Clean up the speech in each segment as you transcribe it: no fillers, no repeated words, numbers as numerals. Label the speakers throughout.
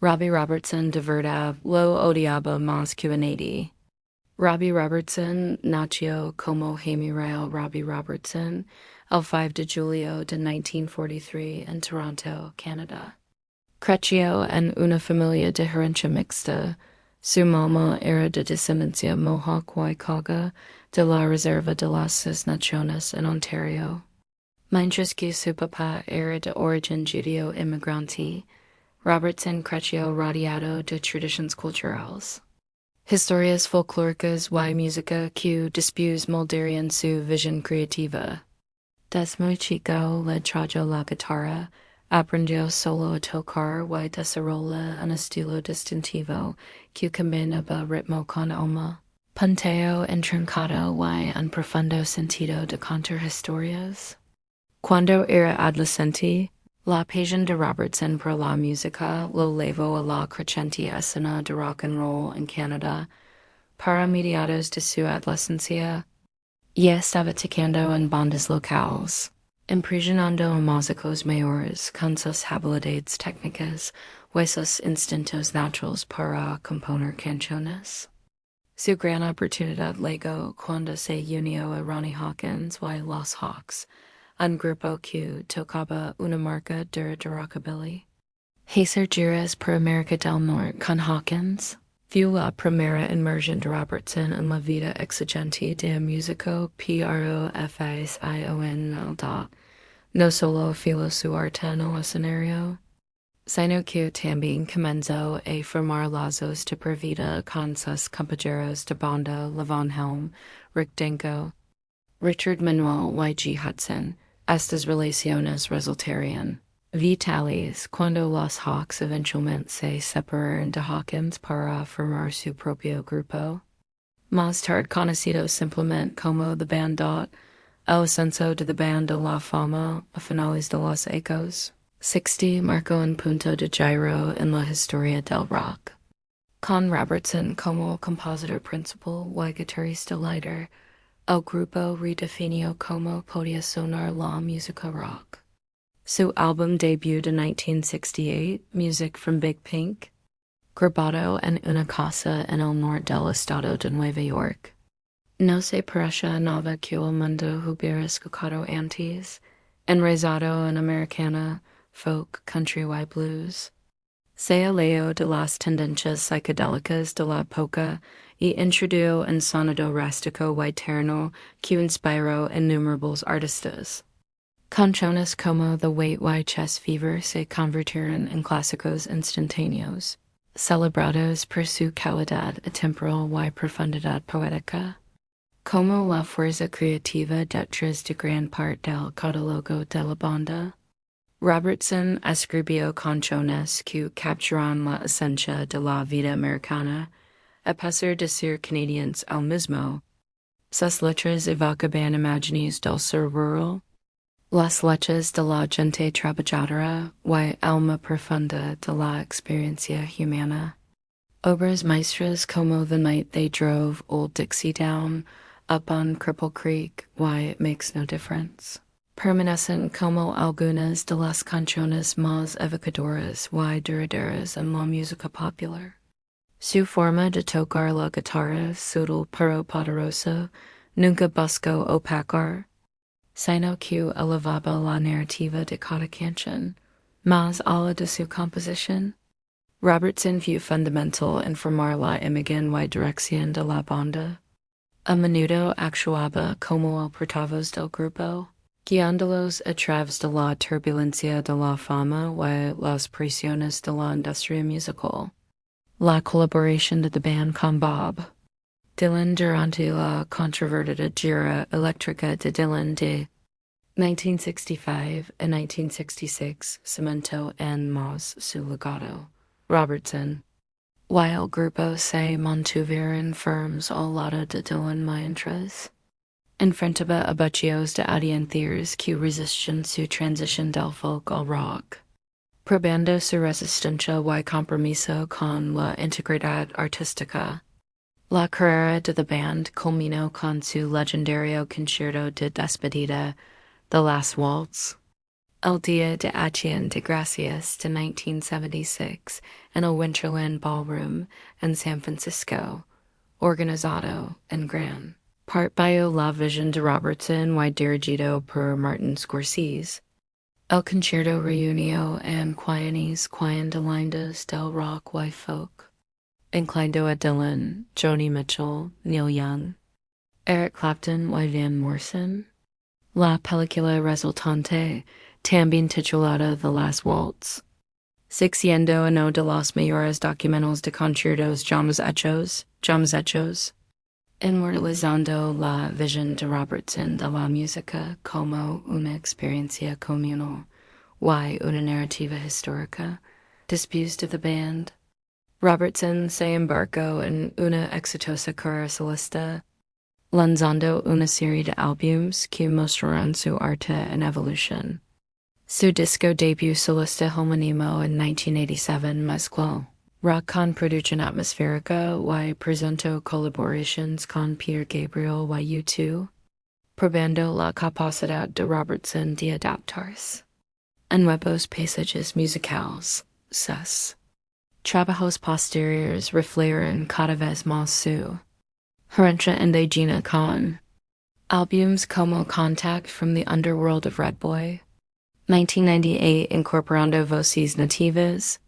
Speaker 1: Robbie Robertson de verdad lo odiaba más que a nadie. Robbie Robertson nació como Jaime Rael Robbie Robertson el 5 de julio de 1943 en Toronto, Canada. Creció en una familia de herencia mixta. Su mamá era de descendencia Mohawk Waikaga de la Reserva de las Seis Naciones en Ontario, mientras que su papá era de origen judío inmigrante. Robertson creció rodeado de tradiciones culturales, historias folclóricas y música que después moldearon su visión creativa. Desde muy chico le trajo la guitarra, aprendió solo a tocar y desarrolló un estilo distintivo que combinaba ritmo con alma, punteo intrincado y un profundo sentido de contar historias. Cuando era adolescente, la pasión de Robertson por la música lo llevó a la creciente escena de rock and roll en Canadá. Para mediados de su adolescencia, ya estaba tocando en bandas locales, impresionando a músicos mayores con sus habilidades técnicas y sus instintos naturales para componer canciones. Su gran oportunidad llegó cuando se unió a Ronnie Hawkins y Los Hawks, un grupo que tocaba una marca de rockabilly. Hacer giras por América del Norte con Hawkins fue la primera inmersión de Robertson en la vida exigente de un músico profesional. No solo filo su arte en el escenario, sino que también comenzó a formar lazos de por vida con sus compañeros de banda Levon Helm, Rick Danko, Richard Manuel y G. Hudson. Estas relaciones resultarían vitales cuando los Hawks eventualmente se separaron de Hawkins para formar su propio grupo, más tarde conocido simplemente como The Band. El ascenso de The Band de la fama a finales de los Ecos 60 marcó un punto de giro en la historia del rock, con Robertson como compositor principal y guitarrista líder. El grupo redefinió cómo podía sonar la música rock. Su álbum debut de 1968, Music from Big Pink, grabado en una casa en el norte del estado de Nueva York, no se parecía nada que el mundo hubiera escuchado antes, enraizado en americana, folk, country y blues. Se alejó de las tendencias psicodélicas de la época y introdujo un sonido rústico y tierno que inspiró innumerables artistas. Canciones como The Weight y Chess Fever se convirtieron en clásicos instantáneos, celebrados por su calidad atemporal y profundidad poética. Como la fuerza creativa detrás de gran parte del catálogo de la banda, Robertson escribió canciones que capturan la esencia de la vida americana, a pesar de ser canadienses al mismo. Sus letras evocaban imágenes del sur rural, las luchas de la gente trabajadora y alma profunda de la experiencia humana. Obras maestras como The Night They Drove Old Dixie Down, Up on Cripple Creek, Why It Makes No Difference, permanecen como algunas de las canciones más evocadoras y duraderas en la música popular. Su forma de tocar la guitarra, sutil pero poderosa, nunca buscó opacar, sino que elevaba la narrativa de cada canción, más allá de su composición. Robertson fue fundamental en formar la imagen y dirección de la banda. A menudo actuaba como el portavoz del grupo, guiándolos a través de la turbulencia de la fama y las presiones de la industria musical. La colaboración de The Band con Bob Dylan durante la controvertida gira eléctrica de Dylan de 1965 a 1966 cementó en más su legado. Robertson, while el grupo se mantuvieron firmes al lado de Dylan mientras enfrentaba a batallas de audiencias que resistían su transición del folk al rock, probando su resistencia y compromiso con la integridad artística. La carrera de The Band culminó con su legendario concierto de despedida, The Last Waltz, El Dia de Acción de Gracias to 1976 in a Winterland Ballroom in San Francisco, organizado en gran part by La Vision de Robertson y dirigido por Martin Scorsese. El Concierto Reunio and Quianes Quian de Lindas del Rock y Folk. Inclinado a Dylan, Joni Mitchell, Neil Young, Eric Clapton y Van Morrison. La película resultante, también titulada The Last Waltz. Siendo uno de los mayores documentales de conciertos jamás hechos, inmortalizando la visión de Robertson de la música como una experiencia comunal y una narrativa histórica. Después de the band, Robertson se embarcó en una exitosa carrera solista, lanzando una serie de álbumes que mostrarán su arte en evolución. Su disco debut solista homónimo en 1987 mezcló rock con producción atmosférica y presentó colaboraciones con Peter Gabriel y U2, probando la capacidad de Robertson de adaptarse a nuevos paisajes musicales. Sus trabajos posteriores reflejan cada vez más su herencia indígena con albums como Contact from the Underworld of Red Boy, 1998 incorporando voces nativas,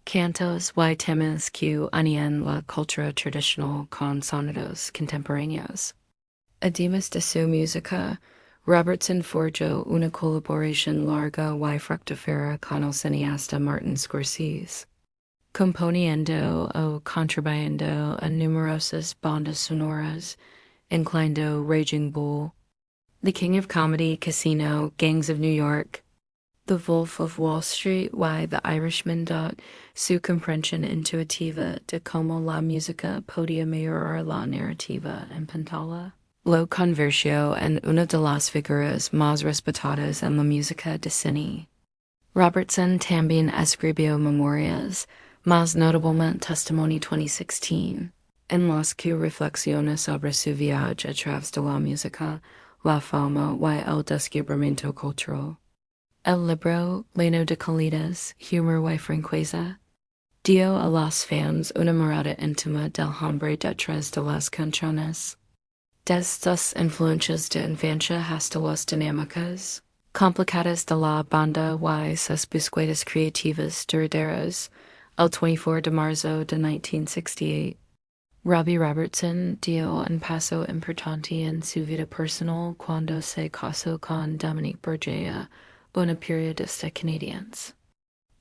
Speaker 1: cantos y temas que unían la cultura tradicional con sonidos contemporáneos. Además de su música, Robertson forjó una colaboración larga y fructífera con el cineasta Martin Scorsese, componiendo o contribuyendo a numerosas bandas sonoras, incluyendo Raging Bull, The King of Comedy, Casino, Gangs of New York, The Wolf of Wall Street y The Irishman. Su comprensión intuitiva de cómo la música podía mejorar la narrativa en pantalla lo convirtió en una de las figuras más respetadas en la música de cine. Robertson también escribió memorias, más notablemente Testimony 2016, en las que reflexiona sobre su viaje a través de la música, la fama y el descubrimiento cultural. El libro, lleno de calidez, humor y franqueza, dio a los fans una mirada íntima del hombre detrás de las canciones. Desde las influencias de infancia hasta las dinámicas complicadas de la banda y sus búsquedas creativas duraderas, el 24 de marzo de 1968, Robbie Robertson dio un paso importante en su vida personal cuando se casó con Dominique Bourgeois, una periodista canadiense.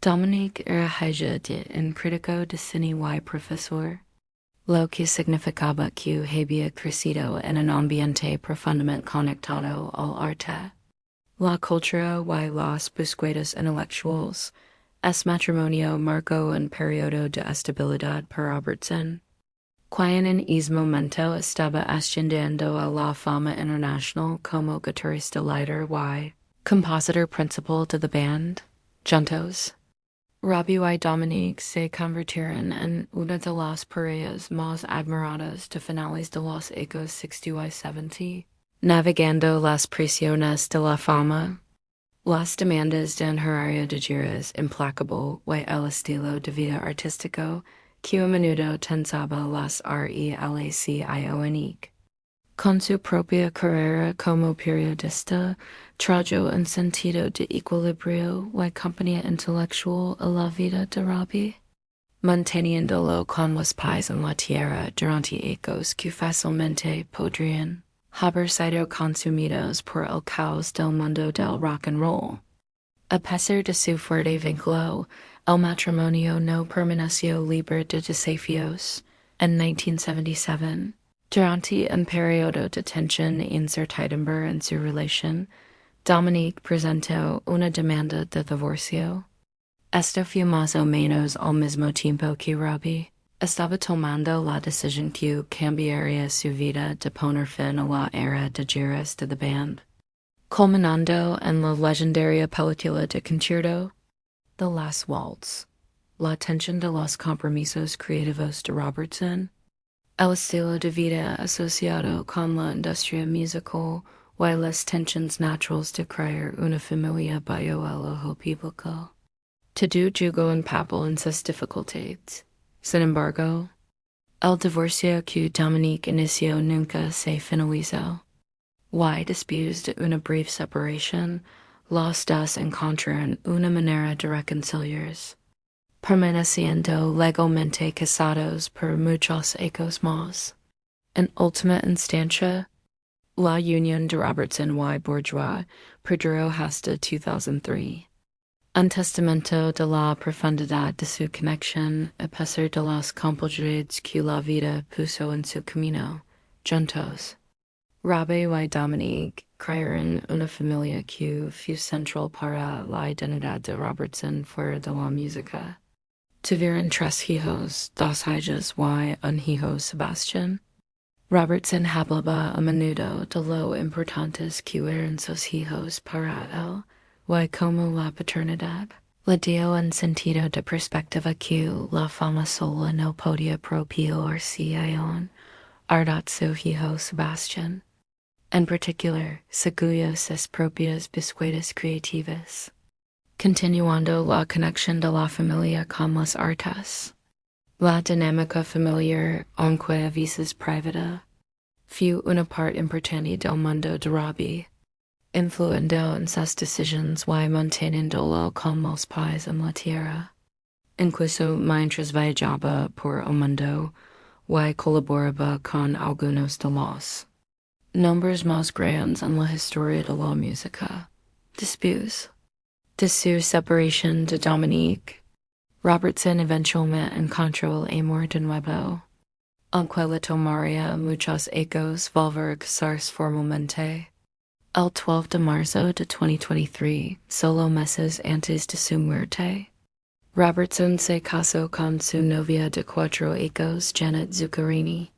Speaker 1: Dominique era hija de un crítico de cine y profesor, lo que significaba que había crecido en un ambiente profundamente conectado al arte, la cultura y las búsquedas intelectuales. Este matrimonio marcó un periodo de estabilidad para Robertson, quien en ese momento estaba ascendiendo a la fama internacional como guitarrista líder y compositor principal de la band. Juntos, Robbie y Dominique se convirtieron en una de las parejas más admiradas de finales de los años 60 y 70, navegando las presiones de la fama, las demandas de un horario de giras implacable y el estilo de vida artístico que a menudo tensaba las relaciones. Con su propia carrera como periodista, trajo un sentido de equilibrio y compañía intelectual a la vida de Robbie, manteniéndolo con los pies en la tierra durante años que fácilmente podrían haber sido consumidos por el caos del mundo del rock and roll. A pesar de su fuerte vínculo, el matrimonio no permaneció libre de desafíos. En 1977, durante un periodo de tensión e incertidumbre en su relación, Dominique presentó una demanda de divorcio. Esto fue más o menos al mismo tiempo que Robbie estaba tomando la decisión que cambiaría su vida de poner fin a la era de giras de la band, culminando en la legendaria película de concierto, The Last Waltz. La tensión de los compromisos creativos de Robertson, el estilo de vida asociado con la industria musical y las tensions naturals de crear una familia bajo el ojo público. To jugo en papel en sus dificultades. Sin embargo, el divorcio que Dominique inició nunca se finalizó. Y después de una breve separación, los dos encontraron una manera de reconciliarse, permaneciendo legalmente casados por muchos años más. En última instancia, la unión de Robertson y Bourgeois perduró hasta 2003. Un testamento de la profundidad de su conexión a pesar de las complicaciones que la vida puso en su camino, juntos. Robbie y Dominique crearon una familia que fue central para la identidad de Robertson fuera de la música. Tuvieron 3 hijos, 2 hijas y un hijo Sebastián. Robertson hablaba a menudo de lo importantes que eran sus hijos para él, y como la paternidad le dio un sentido de perspectiva que la fama sola no podía propiarse aún, ardat su hijo Sebastián. En particular, según sus propias búsquedas creativas. Continuando la conexión de la familia con las artes. La dinámica familiar, aunque a veces privada, fue una parte importante del mundo de Robbie, influyendo en sus decisiones y manteniéndolo con los pies en la tierra. Incluso mientras viajaba por el mundo y colaboraba con algunos de los nombres más grandes en la historia de la música. Después de su separación de Dominique, Robertson eventualmente encontró el amor de nuevo, aunque le tomaría muchos años volver a casarse formalmente. El 12 de marzo de 2023, solo meses antes de su muerte, Robertson se casó con su novia de 4 años, Janet Zuccarini,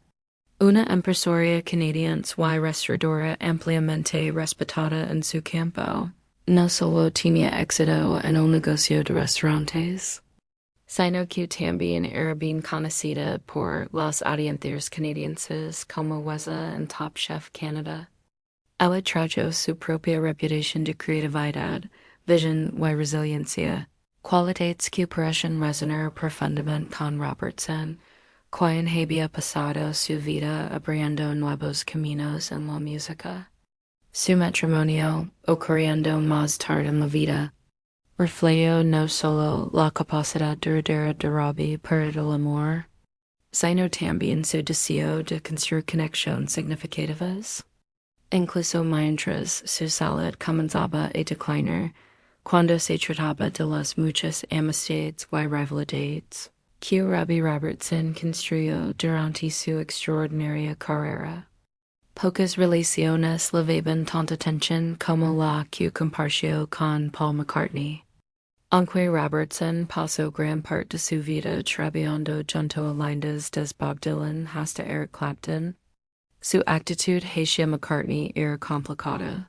Speaker 1: una empresaria canadiense y restauradora ampliamente respetada en su campo. No solo tenía éxito en el negocio de restaurantes, sino que también era bien conocida por los audiencias canadienses como Weza en Top Chef Canada. Ella trajo su propia reputación de creatividad, vision y resiliencia, cualidades que parecen resonar profundamente con Robertson, quien había pasado su vida abriendo nuevos caminos en la música. Su matrimonio, ocurriendo más tarde en la vida, reflejó no solo la capacidad duradera de Robbie para el amor, sino también su deseo de construir conexiones significativas. Incluso mientras su salud comenzaba a declinar, cuando se trataba de las muchas amistades y rivalidades que Robbie Robertson construyó durante su extraordinaria carrera. Pocas relaciones levaban tanta atención como la que compartió con Paul McCartney. Aunque Robertson pasó gran parte de su vida trabajando junto a lindas desde Bob Dylan hasta Eric Clapton, su actitud hacia McCartney era complicada,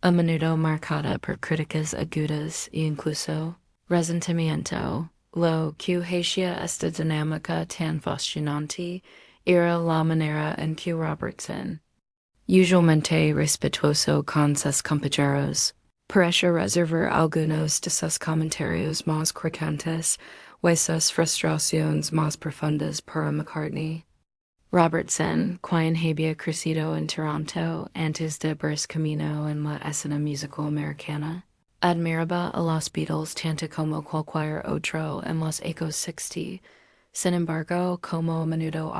Speaker 1: a menudo marcada por críticas agudas e incluso resentimiento. Lo que hacía esta dinámica tan fascinante era la manera en que Robertson, usualmente respetuoso con sus compañeros, parecía reservar algunos de sus comentarios más cortantes y sus frustraciones más profundas para McCartney. Robertson, quien había crecido en Toronto antes de abrirse camino en la escena musical americana, admiraba a los Beatles tanto como cualquier otro en los años 60. Sin embargo, como a menudo